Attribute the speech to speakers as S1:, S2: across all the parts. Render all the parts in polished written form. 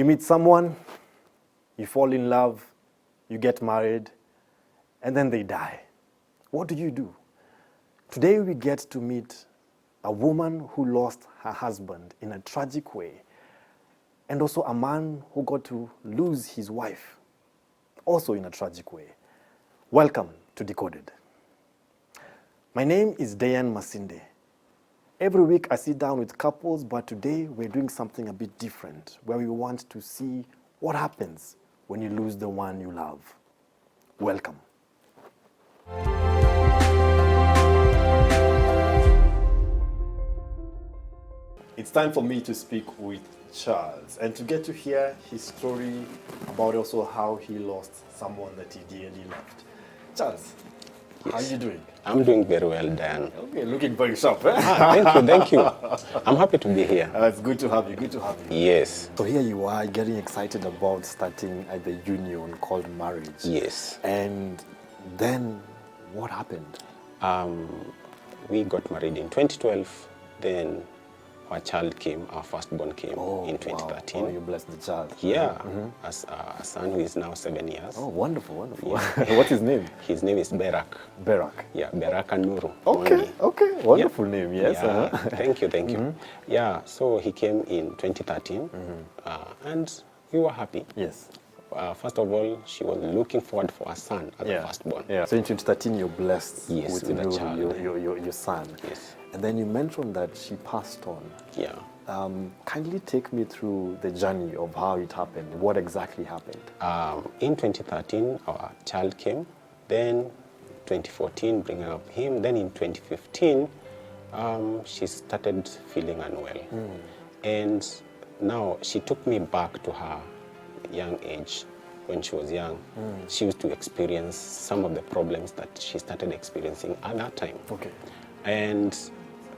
S1: You meet someone, you fall in love, you get married, and then they die. What do? Today we get to meet a woman who lost her husband in a tragic way, and also a man who got to lose his wife, also in a tragic way. Welcome to Decoded. My name is Dayan Masinde. Every week I sit down with couples, but today we're doing something a bit different, where we want to see what happens when you lose the one you love. Welcome. It's time for me to speak with Charles and to get to hear his story about also how he lost someone that he dearly loved. Charles, yes. How are you doing?
S2: I'm doing very well, Dan.
S1: Okay, looking very sharp. Eh?
S2: Thank you. I'm happy to be here.
S1: It's good to have you,
S2: Yes.
S1: So here you are getting excited about starting the union called marriage.
S2: Yes.
S1: And then what happened?
S2: We got married in 2012, then our child came, our firstborn came in 2013.
S1: Wow. Oh, you blessed the child.
S2: Yeah, as a son who is now 7 years.
S1: Oh, wonderful.
S2: Yeah.
S1: What's his name?
S2: His name is Berak.
S1: Berak.
S2: Yeah, Berak and Nuru.
S1: Okay. Wonderful name, yes.
S2: Yeah. Thank you. Yeah, so he came in 2013, and we were happy.
S1: Yes.
S2: First of all, she was looking forward for a son as a firstborn.
S1: Yeah. So in 2013, you're blessed
S2: with
S1: a
S2: child.
S1: Your son.
S2: Yes.
S1: And then you mentioned that she passed on.
S2: Yeah.
S1: Kindly take me through the journey of how it happened. What exactly happened?
S2: In 2013, our child came. Then 2014, bringing up him. Then in 2015, she started feeling unwell. And now she took me back to her young age. When she was young, she used to experience some of the problems that she started experiencing at that time.
S1: Okay.
S2: And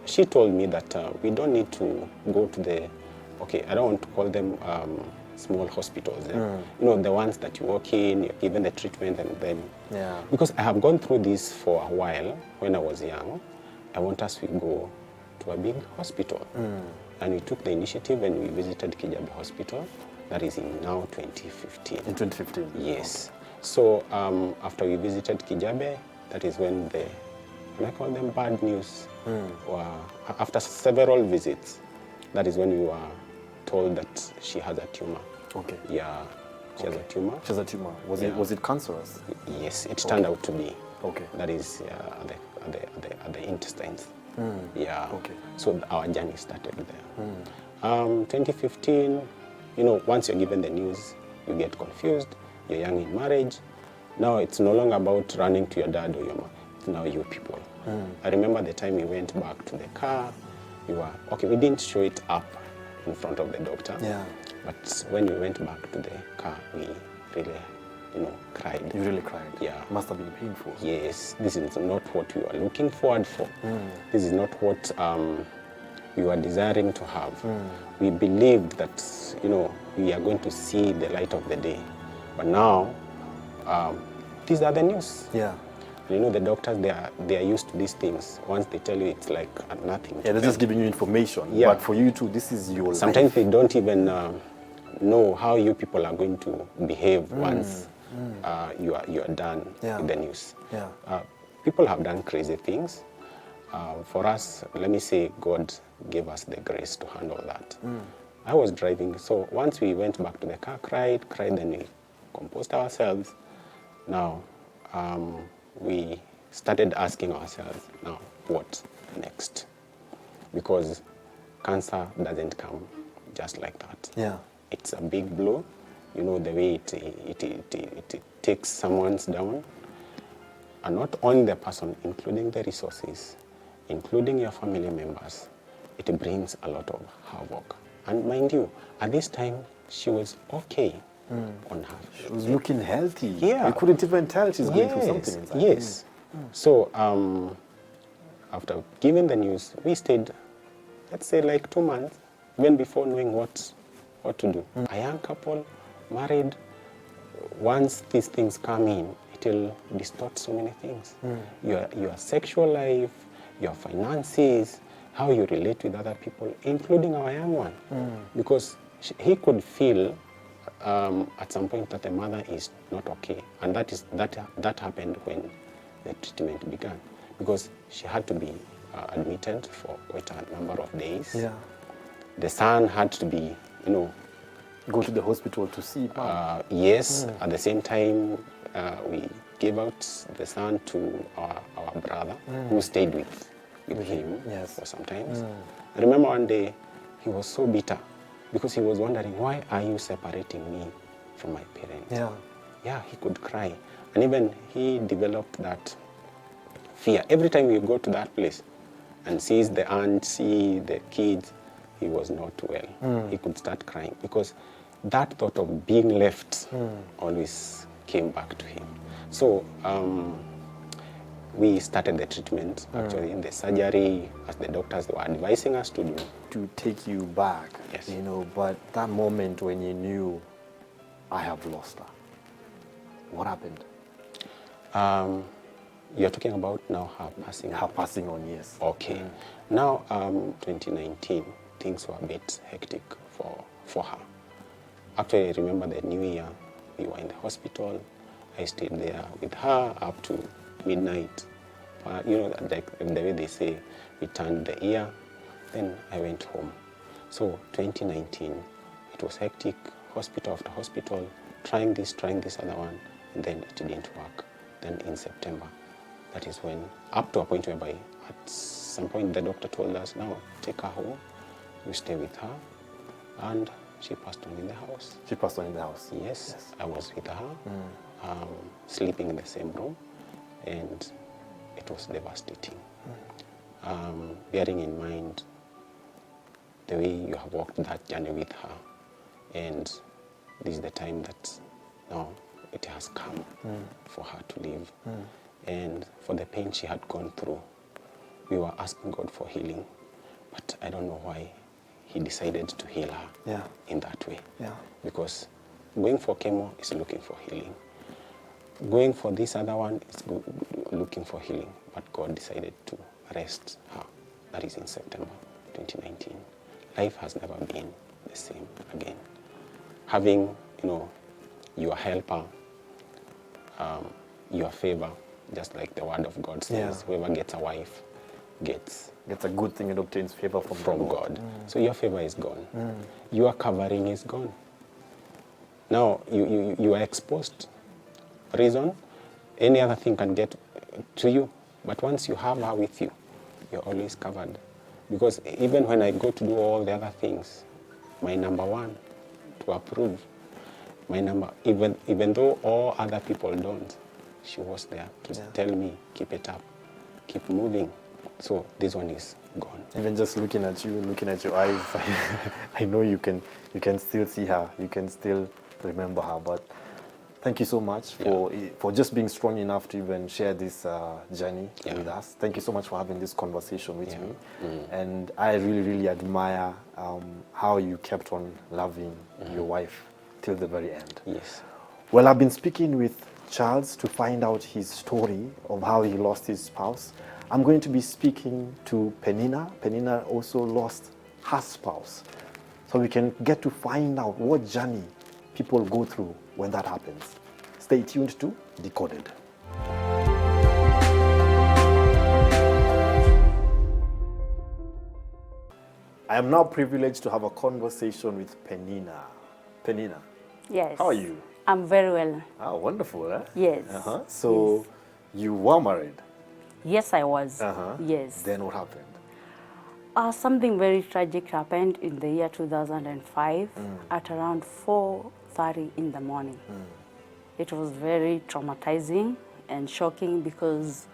S2: she told me that we don't need to go to the, I don't want to call them small hospitals. You know, the ones that you walk in, you're given the treatment and then...
S1: Yeah.
S2: Because I have gone through this for a while when I was young. I want us to go to a big hospital. And we took the initiative and we visited Kijabe Hospital. That is in now 2015. In
S1: 2015?
S2: Yes. Okay. So after we visited Kijabe, that is when I call them bad news. After several visits, that is when we were told that she has a tumor.
S1: Okay.
S2: Yeah, she has a tumor.
S1: She has a tumor. Was it cancerous?
S2: Yes, it turned out to be.
S1: Okay.
S2: That is at the intestines. Yeah.
S1: Okay.
S2: So our journey started there. 2015, you know, once you're given the news, you get confused. You're young in marriage. Now it's no longer about running to your dad or your mom. It's now you people. I remember the time we went back to the car. We didn't show it up in front of the doctor.
S1: Yeah.
S2: But when we went back to the car, we really, cried.
S1: You really cried?
S2: Yeah.
S1: Must have been painful.
S2: Yes. This is not what we were looking forward for. This is not what we were desiring to have. We believed that, we are going to see the light of the day. But now, these are the news.
S1: Yeah.
S2: You know, the doctors, they are used to these things. Once they tell you, it's like nothing.
S1: Yeah, they're just giving you information.
S2: Yeah.
S1: But for you too, this is your
S2: Sometimes
S1: life.
S2: they don't even know how you people are going to behave once you are done with the news.
S1: Yeah.
S2: People have done crazy things. For us, let me say, God gave us the grace to handle that. I was driving, so once we went back to the car, cried, then we composed ourselves. Now, we started asking ourselves, now, what next? Because cancer doesn't come just like that.
S1: Yeah.
S2: It's a big blow. You know, the way it takes someone down. And not only the person, including the resources, including your family members, it brings a lot of havoc. And mind you, at this time, she was okay on her.
S1: She was looking healthy.
S2: Yeah.
S1: You couldn't even tell she's going through something inside.
S2: Yes. So after giving the news, we stayed, let's say, like 2 months, even before knowing what to do. A young couple, married, once these things come in, it will distort so many things. Your sexual life, your finances, how you relate with other people, including our young one. Because he could feel at some point that the mother is not okay, and that happened when the treatment began, because she had to be admitted for quite a number of days.
S1: Yeah.
S2: The son had to be,
S1: Go to the hospital to see mom.
S2: yes. At the same time, we gave out the son to our brother, who stayed with him
S1: Yes.
S2: for some time. I remember one day he was so bitter because he was wondering, why are you separating me from my parents?
S1: Yeah.
S2: Yeah, he could cry. And even he developed that fear. Every time we go to that place and sees the aunt, see the kids, he was not well. He could start crying because that thought of being left always came back to him. So we started the treatment, actually, the surgery, as the doctors were advising us to do.
S1: To take you back,
S2: Yes.
S1: but that moment when you knew, I have lost her, what happened?
S2: You're talking about now her passing.
S1: Her passing on, yes.
S2: Okay. Now, 2019, things were a bit hectic for her. Actually, I remember the new year, we were in the hospital. I stayed there with her up to midnight. Like the way they say, we turned the ear, then I went home. So 2019, it was hectic, hospital after hospital, trying this other one, and then it didn't work. Then in September, that is when, up to a point whereby at some point the doctor told us, now take her home, you stay with her, and she passed on in the house.
S1: She passed on in the house?
S2: Yes. I was with her, sleeping in the same room, and it was devastating. Bearing in mind the way you have walked that journey with her, and this is the time that now it has come for her to live. And for the pain she had gone through, we were asking God for healing, but I don't know why He decided to heal her in that way.
S1: Yeah.
S2: Because going for chemo is looking for healing. Going for this other one is looking for healing, but God decided to rest her. That is in September 2019. Life has never been the same again. Having, your helper, your favor, just like the word of God says, whoever gets a wife gets
S1: a good thing and obtains favor from
S2: God. So your favor is gone. Your covering is gone. Now you are exposed. Reason, any other thing can get to you, but once you have her with you, you're always covered. Because even when I go to do all the other things, my number one to approve, even though all other people don't, she was there to tell me, keep it up, keep moving. So this one is gone.
S1: Even just looking at you, looking at your eyes, I know you can still see her, you can still remember her. But thank you so much for just being strong enough to even share this journey with us. Thank you so much for having this conversation with me. And I really, really admire how you kept on loving your wife till the very end.
S2: Yes.
S1: Well, I've been speaking with Charles to find out his story of how he lost his spouse. I'm going to be speaking to Penina. Penina also lost her spouse. So we can get to find out what journey people go through when that happens. Stay tuned to Decoded. I am now privileged to have a conversation with Penina. Penina.
S3: Yes.
S1: How are you?
S3: I'm very well.
S1: Ah, wonderful, eh?
S3: Yes.
S1: So you were married?
S3: Yes, I was. Yes.
S1: Then what happened?
S3: Something very tragic happened in the year 2005 at around 4:30 in the morning. It was very traumatizing and shocking because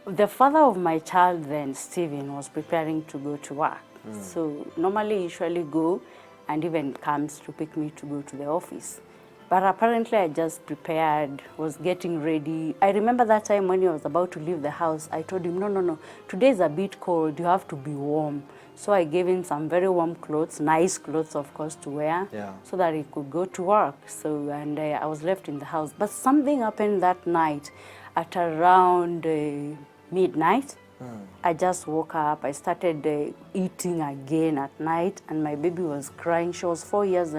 S3: the father of my child then, Stephen, was preparing to go to work. So normally he usually go and even comes to pick me to go to the office. But apparently I just prepared, was getting ready. I remember that time when he was about to leave the house, I told him, no, today is a bit cold, you have to be warm. So I gave him some very warm clothes, nice clothes of course to wear, so that he could go to work. So, and I was left in the house. But something happened that night at around midnight. I just woke up. I started eating again at night, and my baby was crying. She was 4.5 years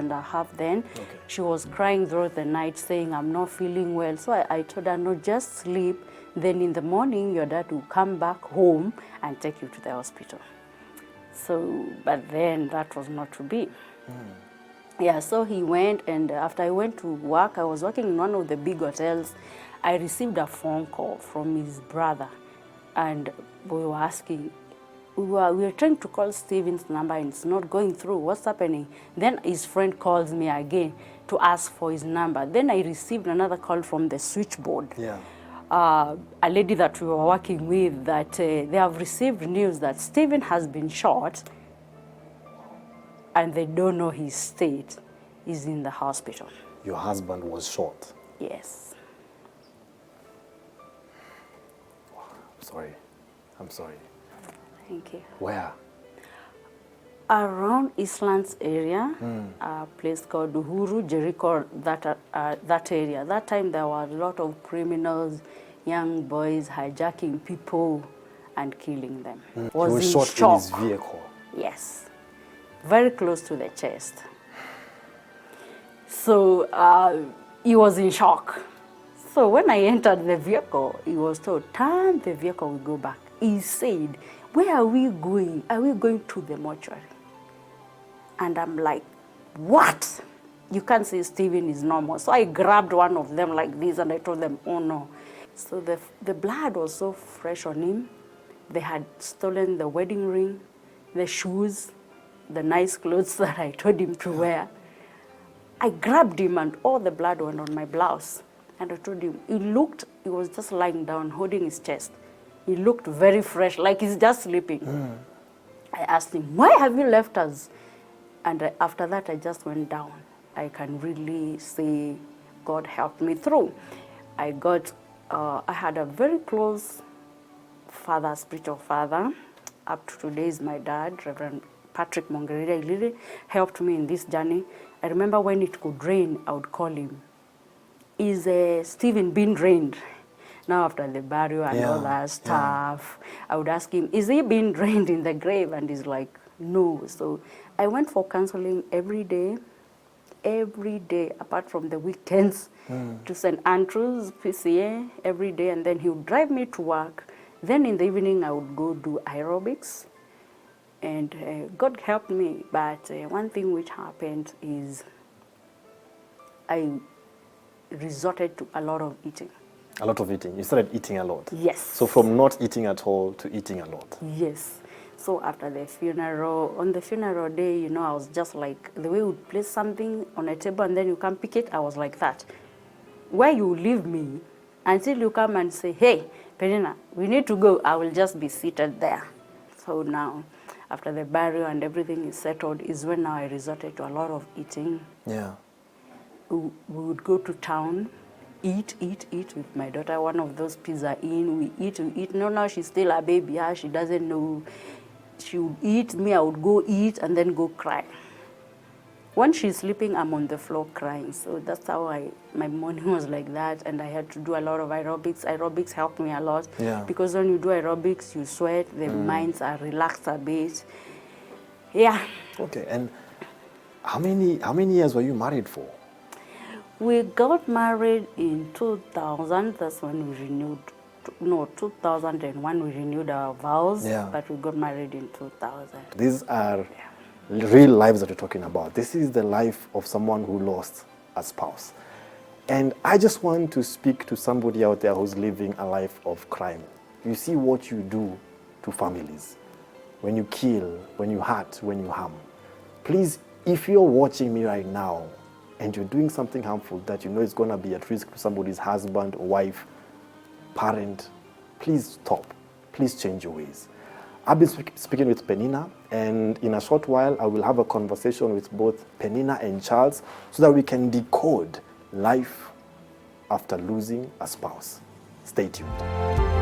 S3: then.
S1: Okay.
S3: She was crying throughout the night, saying, I'm not feeling well. So I told her, no, just sleep. Then in the morning, your dad will come back home and take you to the hospital. So, but then that was not to be. Yeah, so he went, and after I went to work, I was working in one of the big hotels. I received a phone call from his brother, and we were asking, we were trying to call Steven's number, and it's not going through. What's happening? Then his friend calls me again to ask for his number. Then I received another call from the switchboard.
S1: Yeah.
S3: A lady that we were working with, that they have received news that Steven has been shot, and they don't know his state. He's in the hospital.
S1: Your husband was shot.
S3: Yes.
S1: I'm sorry.
S3: Thank you.
S1: Where?
S3: Around Eastlands area, a place called Uhuru, Jericho, that area. That time there were a lot of criminals, young boys hijacking people and killing them.
S1: He was shot in his vehicle.
S3: Yes, very close to the chest. So he was in shock. So when I entered the vehicle, he was told, turn the vehicle, we go back. He said, where are we going? Are we going to the mortuary? And I'm like, what? You can't say Steven is normal. So I grabbed one of them like this, and I told them, oh no. So the blood was so fresh on him. They had stolen the wedding ring, the shoes, the nice clothes that I told him to wear. I grabbed him, and all the blood went on my blouse. And I told him, he was just lying down, holding his chest. He looked very fresh, like he's just sleeping. I asked him, why have you left us? And after that, I just went down. I can really say God helped me through. I had a very close father, spiritual father. Up to today is my dad, Reverend Patrick Mongerida. He really helped me in this journey. I remember when it could rain, I would call him. Is Steven being drained? Now after the burial and all that stuff, I would ask him, is he being drained in the grave? And he's like, no. So I went for counseling every day, apart from the weekends, to St. Andrews, PCA, every day. And then he would drive me to work. Then in the evening, I would go do aerobics. And God helped me. But one thing which happened is I resorted to a lot of eating.
S1: A lot of eating. You started eating a lot.
S3: Yes.
S1: So from not eating at all to eating a lot.
S3: Yes. So after the funeral, on the funeral day, I was just like, the way we would place something on a table and then you come pick it, I was like that. Where you leave me until you come and say, hey, Penina, we need to go, I will just be seated there. So now, after the burial and everything is settled, is when now I resorted to a lot of eating.
S1: Yeah.
S3: We would go to town, eat with my daughter. One of those pizza in, we eat. No, now she's still a baby. She doesn't know. She would eat, me, I would go eat and then go cry. When she's sleeping, I'm on the floor crying. So that's how my morning was like that. And I had to do a lot of aerobics. Aerobics helped me a lot.
S1: Yeah.
S3: Because when you do aerobics, you sweat, the minds are relaxed a bit. Yeah.
S1: Okay, and how many years were you married for?
S3: We got married in 2000. That's when we renewed. No, 2001 we renewed our vows.
S1: Yeah.
S3: But we got married in 2000.
S1: These are real lives that we're talking about. This is the life of someone who lost a spouse. And I just want to speak to somebody out there who's living a life of crime. You see what you do to families. When you kill, when you hurt, when you harm. Please, if you're watching me right now and you're doing something harmful that you know is going to be at risk to somebody's husband, wife, parent, please stop. Please change your ways. I've been speaking with Penina, and in a short while, I will have a conversation with both Penina and Charles so that we can decode life after losing a spouse. Stay tuned.